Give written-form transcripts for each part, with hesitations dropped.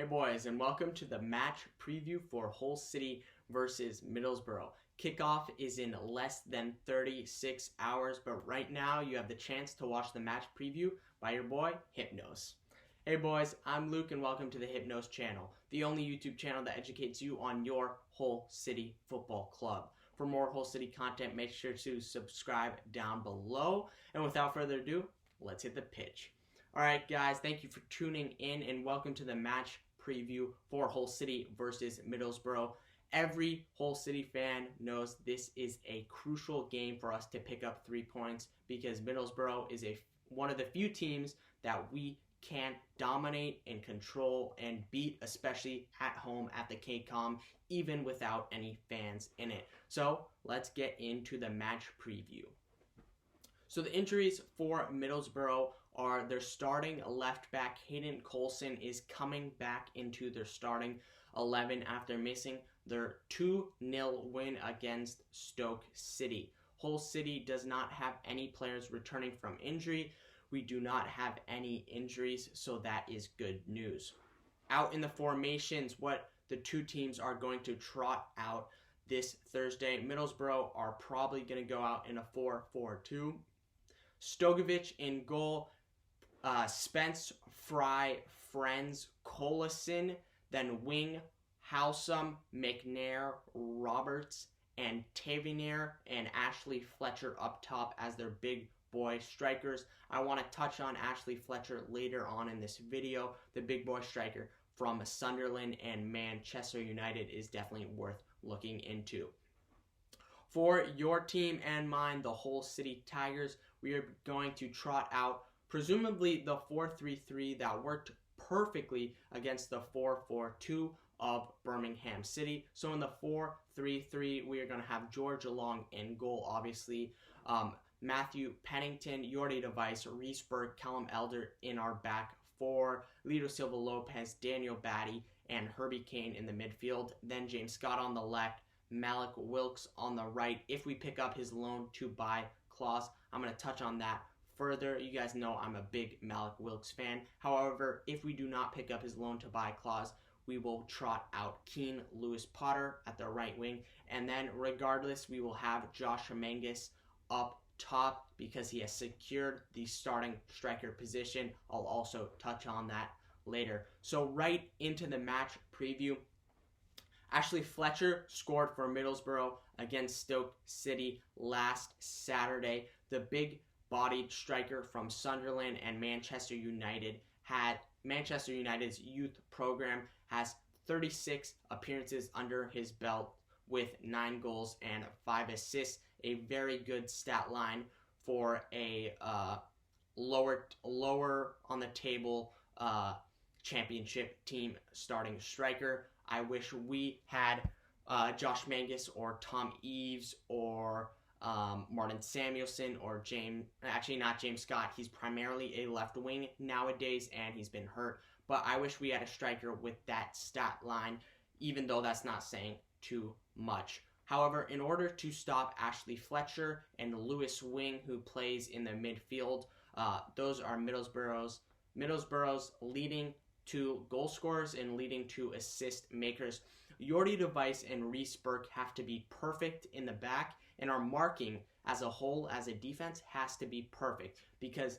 boys, and welcome to the match preview for Hull City versus Middlesbrough. Kickoff is in less than 36 hours, but right now you have the chance to watch the match preview by your boy, Hypnos. Hey boys, I'm Luke and welcome to the Hypnos channel, the only YouTube channel that educates you on your Hull City Football Club. For more Hull City content, make sure to subscribe down below. And without further ado, let's hit the pitch. Alright guys, thank you for tuning in and welcome to the match preview for Hull City versus Middlesbrough. Every Hull City fan knows this is a crucial game for us to pick up 3 points because Middlesbrough is one of the few teams that we can dominate and control and beat, especially at home at the KCOM, even without any fans in it. So let's get into the match preview. So the injuries for Middlesbrough are their starting left back Hayden Coulson is coming back into their starting 11 after missing their 2-0 win against Stoke City. Hull City does not have any players returning from injury. We do not have any injuries, so that is good news. Out in the formations, what the two teams are going to trot out this Thursday. Middlesbrough are probably going to go out in a 4-4-2. Stogovic in goal, Spence, Fry, Friends, Collison, then wing, Howsam, McNair, Roberts, and Tavernier and Ashley Fletcher up top as their big boy strikers. I want to touch on Ashley Fletcher later on in this video. The big boy striker from Sunderland and Manchester United is definitely worth looking into. For your team and mine, the Hull City Tigers, we are going to trot out presumably the 4-3-3 that worked perfectly against the 4-4-2 of Birmingham City. So in the 4-3-3, we are going to have George Long in goal, obviously. Matthew Pennington, Jordi Device, Reece Burke, Callum Elder in our back four, Lito Silva Lopez, Daniel Batty, and Herbie Kane in the midfield. Then James Scott on the left, Mallik Wilks on the right. If we pick up his loan to buy clause, I'm going to touch on that further. You guys know I'm a big Mallik Wilks fan. However, if we do not pick up his loan to buy clause, we will trot out Keane Lewis Potter at the right wing. And then regardless, we will have Josh Mangus up top because he has secured the starting striker position. I'll also touch on that later. So right into the match preview. Ashley Fletcher scored for Middlesbrough against Stoke City last Saturday. The big-bodied striker from Sunderland and Manchester United's youth program has 36 appearances under his belt with 9 goals and 5 assists. A very good stat line for a lower on the table championship team starting striker. I wish we had Josh Mangus or Tom Eves or Martin Samuelson or not James Scott. He's primarily a left wing nowadays and he's been hurt. But I wish we had a striker with that stat line, even though that's not saying too much. However, in order to stop Ashley Fletcher and Lewis Wing, who plays in the midfield, those are Middlesbrough's leading to goal scorers and leading to assist makers. Jordi Device and Reece Burke have to be perfect in the back, and our marking as a whole, as a defense, has to be perfect because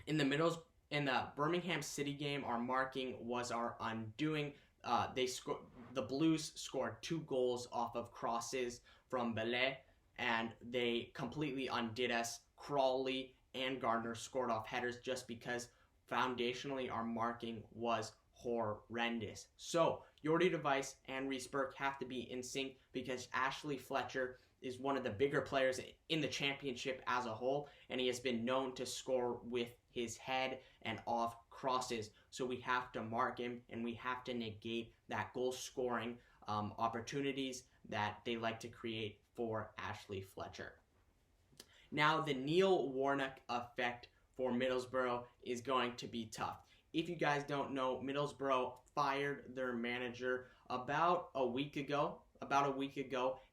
in the Birmingham City game, our marking was our undoing. The Blues scored 2 goals off of crosses from Belay, and they completely undid us. Crawley and Gardner scored off headers just because foundationally our marking was horrendous. So Jordi Device and Reece Burke have to be in sync because Ashley Fletcher is one of the bigger players in the championship as a whole, and he has been known to score with his head and off crosses. So we have to mark him and we have to negate that goal scoring opportunities that they like to create for Ashley Fletcher. Now the Neil Warnock effect for Middlesbrough is going to be tough. If you guys don't know, Middlesbrough fired their manager about a week ago,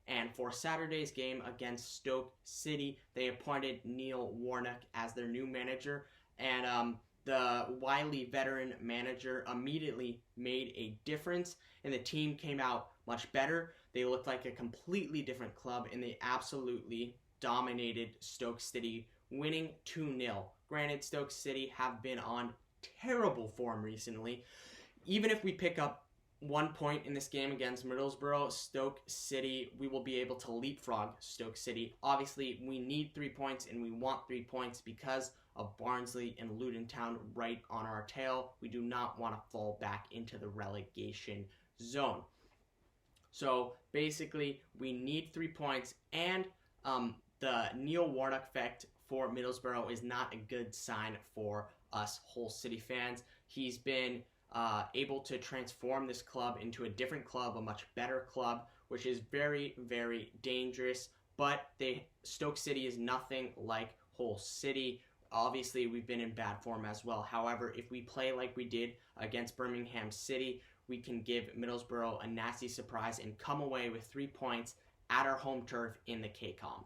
and for Saturday's game against Stoke City, they appointed Neil Warnock as their new manager. And the wily veteran manager immediately made a difference, and the team came out much better. They looked like a completely different club, and they absolutely dominated Stoke City, winning 2-0. Granted, Stoke City have been on terrible form recently. Even if we pick up 1 point in this game against Middlesborough, Stoke City, we will be able to leapfrog Stoke City. Obviously, we need 3 points, and we want 3 points because of Barnsley and Luton Town right on our tail. We do not want to fall back into the relegation zone. So basically, we need 3 points, and the Neil Warnock effect for Middlesbrough is not a good sign for us Hull City fans. He's been able to transform this club into a different club, a much better club, which is very, very dangerous. But Stoke City is nothing like Hull City. Obviously, we've been in bad form as well. However, if we play like we did against Birmingham City, we can give Middlesbrough a nasty surprise and come away with 3 points at our home turf in the KCOM.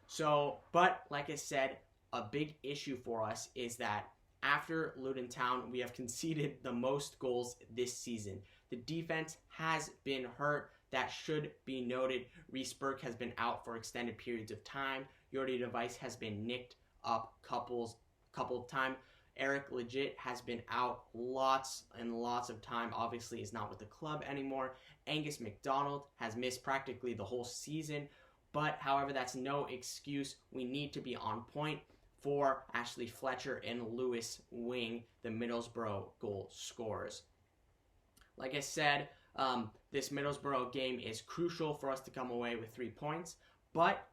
So, but like I said, a big issue for us is that after Luton Town, we have conceded the most goals this season. The defense has been hurt. That should be noted. Reece Burke has been out for extended periods of time. Jordi de Wijs has been nicked up couple of times. Eric Legit has been out lots and lots of time. Obviously, is not with the club anymore. Angus MacDonald has missed practically the whole season. But, however, that's no excuse. We need to be on point for Ashley Fletcher and Lewis Wing, the Middlesbrough goal scorers. Like I said, this Middlesbrough game is crucial for us to come away with 3 points. But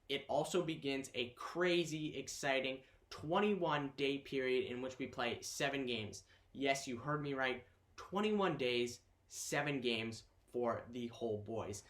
it also begins a crazy, exciting 21-day period in which we play 7 games. Yes, you heard me right. 21 days, 7 games for the Hull boys.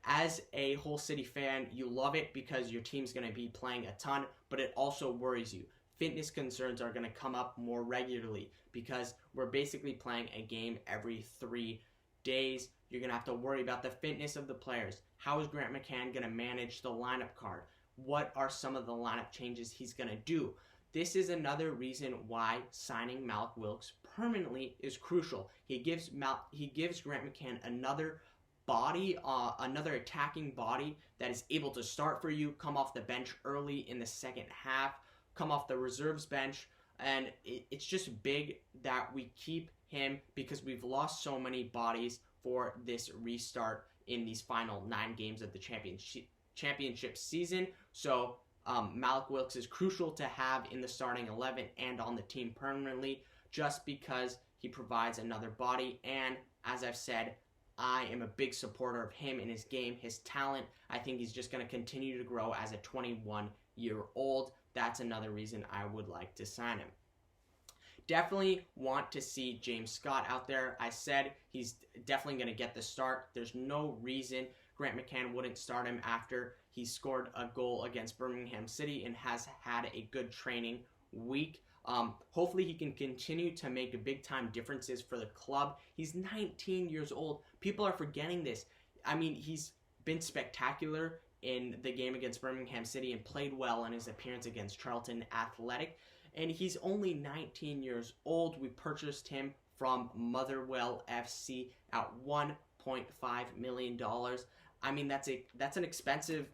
As a Hull City fan, you love it because your team's going to be playing a ton, but it also worries you. Fitness concerns are going to come up more regularly because we're basically playing a game every 3 days. You're going to have to worry about the fitness of the players. How is Grant McCann going to manage the lineup card? What are some of the lineup changes he's going to do? This is another reason why signing Mallik Wilks permanently is crucial. He gives Grant McCann another body, another attacking body that is able to start for you, come off the bench early in the second half, come off the reserves bench, and it's just big that we keep him because we've lost so many bodies for this restart in these final 9 games of the championship season. So Mallik Wilks is crucial to have in the starting 11 and on the team permanently just because he provides another body, and as I've said, I am a big supporter of him and his game, his talent. I think he's just going to continue to grow as a 21-year-old. That's another reason I would like to sign him. Definitely want to see James Scott out there. I said he's definitely going to get the start. There's no reason Grant McCann wouldn't start him after he scored a goal against Birmingham City and has had a good training week. Hopefully he can continue to make big-time differences for the club. He's 19 years old. People are forgetting this. I mean, he's been spectacular in the game against Birmingham City and played well in his appearance against Charlton Athletic. And he's only 19 years old. We purchased him from Motherwell FC at $1.5 million. I mean, that's an expensive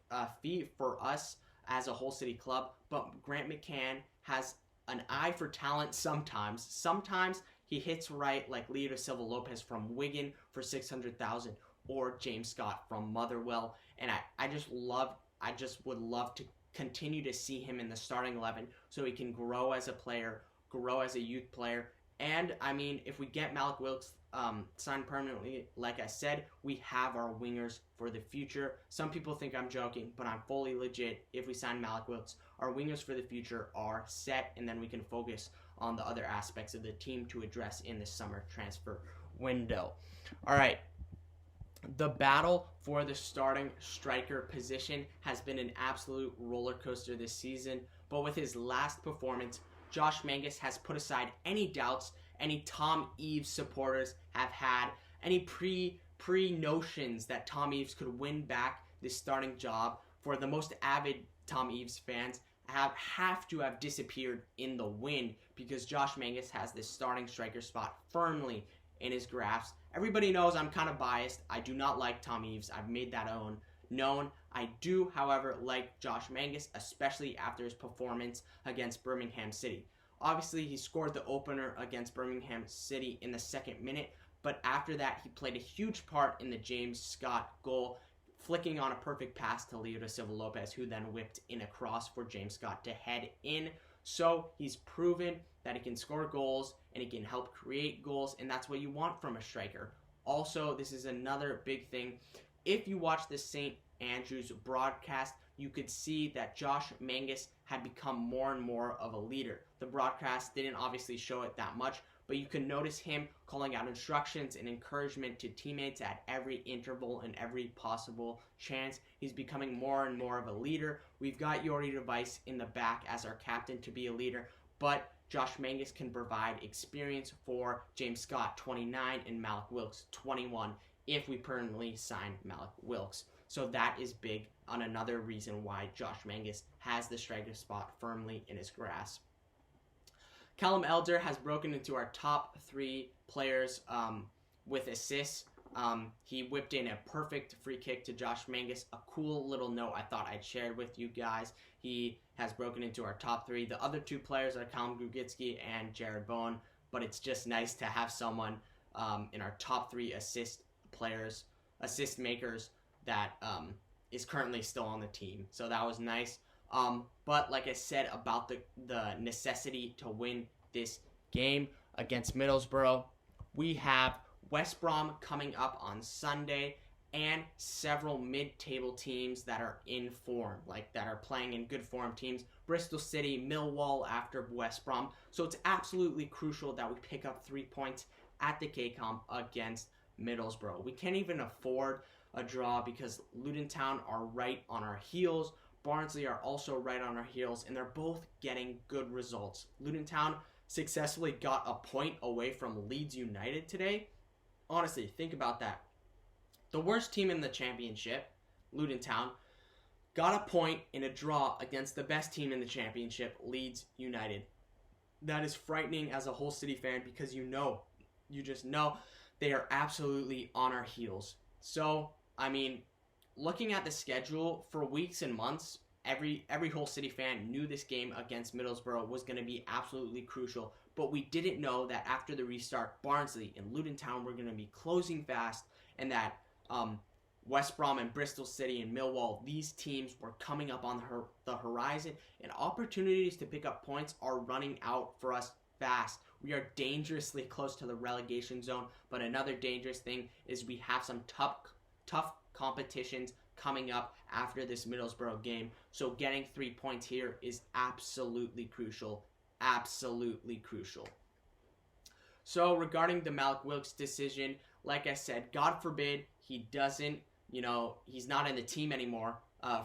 fee for us as a Hull City club. But Grant McCann has an eye for talent sometimes. Sometimes he hits right, like Leo da Silva Lopez from Wigan for $600,000 or James Scott from Motherwell. And I just would love to continue to see him in the starting 11 so he can grow as a player, grow as a youth player. And I mean, if we get Mallik Wilks signed permanently, like I said, we have our wingers for the future. Some people think I'm joking, but I'm fully legit. If we sign Mallik Wilks, our wingers for the future are set, and then we can focus on the other aspects of the team to address in the summer transfer window. All right. The battle for the starting striker position has been an absolute roller coaster this season, but with his last performance, Josh Mangus has put aside any doubts any Tom Eaves supporters have had, any pre-notions that Tom Eaves could win back this starting job. For the most avid Tom Eaves fans, have to have disappeared in the wind because Josh Mangus has this starting striker spot firmly in his grasp. Everybody knows I'm kind of biased. I do not like Tom Eaves. I've made that known. I do, however, like Josh Mangus, especially after his performance against Birmingham City. Obviously, he scored the opener against Birmingham City in the 2nd minute, but after that, he played a huge part in the James Scott goal, flicking on a perfect pass to Leo da Silva Lopez, who then whipped in a cross for James Scott to head in. So he's proven that he can score goals and he can help create goals, and that's what you want from a striker. Also, this is another big thing. If you watch the St. Andrews broadcast, you could see that Josh Mangus had become more and more of a leader. The broadcast didn't obviously show it that much, but you can notice him calling out instructions and encouragement to teammates at every interval and every possible chance. He's becoming more and more of a leader. We've got Yori Device in the back as our captain to be a leader, but Josh Mangus can provide experience for James Scott, 29, and Mallik Wilks, 21, if we permanently sign Mallik Wilks. So that is big on another reason why Josh Mangus has the striker spot firmly in his grasp. Callum Elder has broken into our top 3 players with assists. He whipped in a perfect free kick to Josh Mangus. A cool little note I thought I'd share with you guys. He has broken into our top 3. The other 2 players are Callum Grugitsky and Jared Bowen, but it's just nice to have someone in our top 3 assist makers that is currently still on the team. So that was nice. But like I said about the necessity to win this game against Middlesbrough, we have West Brom coming up on Sunday and several mid-table teams that are in form, like that are playing in good form teams. Bristol City, Millwall after West Brom. So it's absolutely crucial that we pick up 3 points at the KCOM against Middlesbrough. We can't even afford a draw because Luton Town are right on our heels. Barnsley are also right on our heels, and they're both getting good results. Luton Town successfully got a point away from Leeds United today. Honestly, think about that. The worst team in the championship, Luton Town, got a point in a draw against the best team in the championship, Leeds United. That is frightening as a Hull City fan because you just know they are absolutely on our heels. So, I mean, looking at the schedule for weeks and months, every Hull City fan knew this game against Middlesbrough was going to be absolutely crucial, but we didn't know that after the restart, Barnsley and Luton Town were going to be closing fast, and that West Brom and Bristol City and Millwall, these teams were coming up on the horizon, and opportunities to pick up points are running out for us fast. We are dangerously close to the relegation zone, but another dangerous thing is we have some tough competitions coming up after this Middlesbrough game. So getting 3 points here is absolutely crucial. Absolutely crucial. So regarding the Mallik Wilks decision, like I said, God forbid he doesn't, he's not in the team anymore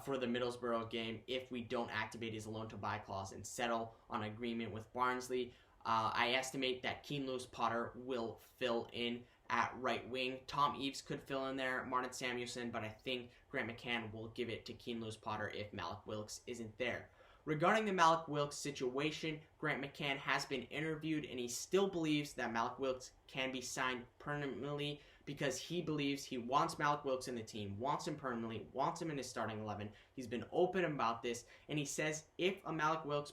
for the Middlesbrough game if we don't activate his loan to buy clause and settle on agreement with Barnsley. I estimate that Keane Lewis Potter will fill in at right wing. Tom Eaves could fill in there, Martin Samuelson, but I think Grant McCann will give it to Keane Lewis Potter if Mallik Wilks isn't there. Regarding the Mallik Wilks situation, Grant McCann has been interviewed and he still believes that Mallik Wilks can be signed permanently because he believes he wants Mallik Wilks in the team, wants him permanently, wants him in his starting 11. He's been open about this, and he says if a Mallik Wilks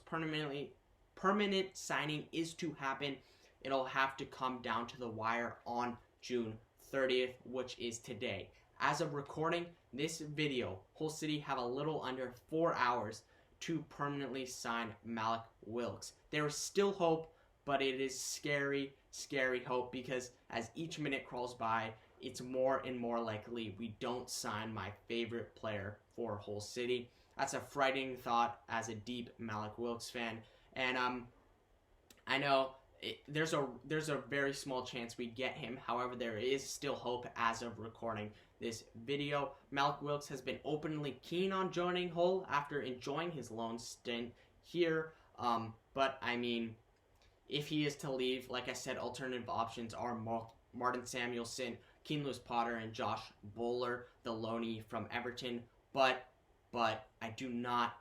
permanent signing is to happen, it'll have to come down to the wire on June 30th, which is today. As of recording this video, Hull City have a little under 4 hours to permanently sign Mallik Wilks. There is still hope, but it is scary hope because as each minute crawls by, it's more and more likely we don't sign my favorite player for Hull City. That's a frightening thought as a deep Mallik Wilks fan. And I know there's a very small chance we get him. However, there is still hope as of recording this video. Mallik Wilks has been openly keen on joining Hull after enjoying his loan stint here. But I mean, if he is to leave, like I said, alternative options are Martin Samuelson, Keane Lewis Potter, and Josh Bowler, the loanee from Everton. But but I do not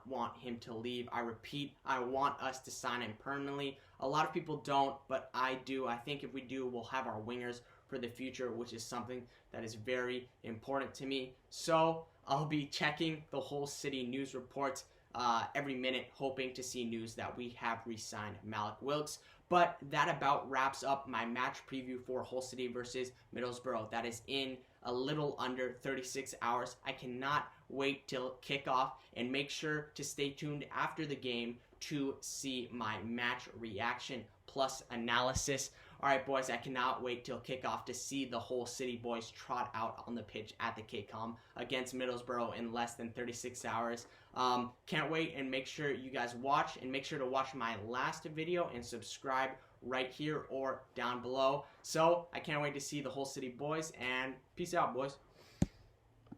want him to leave. I repeat, I want us to sign him permanently. A lot of people don't, but I do. I think if we do, we'll have our wingers for the future, which is something that is very important to me. So I'll be checking the Hull City news reports every minute, hoping to see news that we have re-signed Mallik Wilks. But that about wraps up my match preview for Hull City versus Middlesbrough. That is in a little under 36 hours. I cannot wait till kickoff, and make sure to stay tuned after the game to see my match reaction plus analysis. All right, boys, I cannot wait till kickoff to see the Hull City boys trot out on the pitch at the KCOM against Middlesbrough in less than 36 hours. Can't wait, and make sure you guys watch, and make sure to watch my last video and subscribe right here or down below. So I can't wait to see the Hull City boys, and peace out, boys.